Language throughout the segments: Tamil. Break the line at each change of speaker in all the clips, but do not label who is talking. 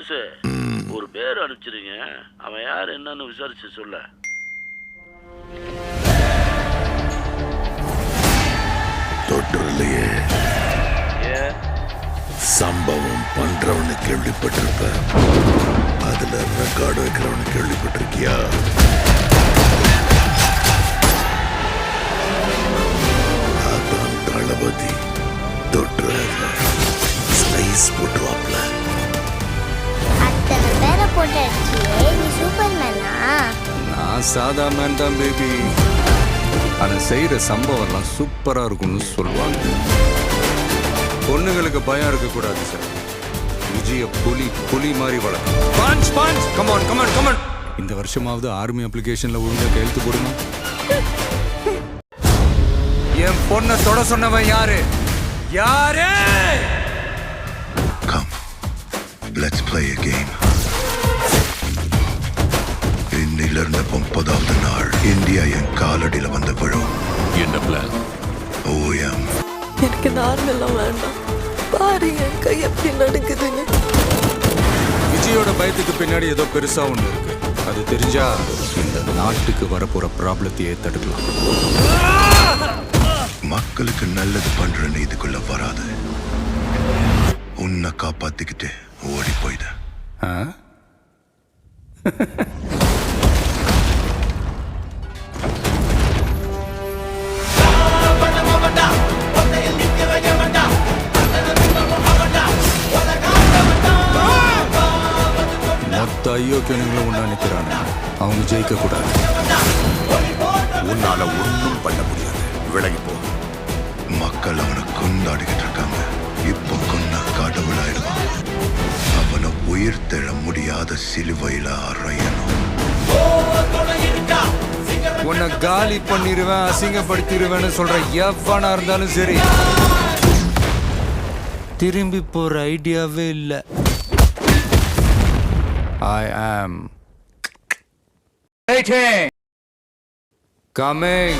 பெருசு ஒரு பேர் அனுப்பிச்சிருங்க, அவன் யார் என்னன்னு விசாரிச்சு சொல்ல.
தொற்றுலையே சம்பவம் பண்றவனு கேள்விப்பட்டிருப்ப, அதுல ரெக்கார்டு வைக்கிறவனு கேள்விப்பட்டிருக்கியா? அதான் தளபதி. தொற்று ஸ்லைஸ் போட்டுவாப்ல.
அத்தனை பேரை போட்டு அடிச்சியே, நீ சூப்பர்மேனா?
நான் சாதா மேன் தான் பேபி. ஆனா செய்யற சம்பவம்லாம் சூப்பரா இருக்கும்னு சொல்லுவாங்க. பொண்ணுங்களுக்கு பயம் இருக்கக்கூடாது சார். விஜய புலி மாதிரி வளர்க்கும். Punch punch come on come on come on. இந்த வருஷமாவது ஆர்மி அப்ளிகேஷன்ல ஒழுங்கா கையெழுத்து போடுங்க. என் பொண்ணை தொட சொன்னவன் யாரு? யாரு?
Come, let's play a game. இன்னிலிருந்து 30வது நாள் இந்தியா என் காலடியில வந்து விழும்.
என்ன பிளான்?
ஓஎம்.
எனக்கு இந்த ஆர்மெல்லாம் வேண்டாம். பாரு என் கை எப்படி நடக்குதுன்னு.
விஜயோட பயத்துக்கு பின்னாடி ஏதோ பெருசா ஒண்ணு இருக்கு. அது தெரிஞ்சா இந்த நாட்டுக்கு வரப்போற ப்ராப்ளத்தையே தடுக்கலாம்.
மக்களுக்கு நல்லது பண்ற இதுக்குள்ள வராது. உன்னை காப்பாத்திக்கிட்டு ஓடி போயிட.
மொத்த ஐயோக்கியனுங்களும் ஒண்ணா நிக்கிறாங்க. அவங்க ஜெயிக்க கூடாது.
உன்னால ஒன்றும் பண்ண முடியாது. விலகி போ. மக்கள் அவனை கொண்டாடிக்கிட்டு இருக்காங்க. இப்போ கொன்னா கடவுளாயிடுவான். அவனை உயிர் தெழ முடியாத சிலுவையில அறையணும்.
உன்னை காலி பண்ணிடுவேன், அசிங்கப்படுத்திடுவேன்னு சொல்ற எவனா இருந்தாலும் சரி, திரும்பி போற ஐடியாவே இல்லை. I am waiting, coming.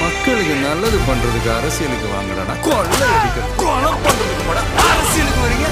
மக்களுக்கு நல்லது பண்றதுக்கு அரசியலுக்கு வாங்கடா. கொலை அடிக்கிறது, கொலை பண்றதுக்கு அரசியலுக்கு வரீங்க.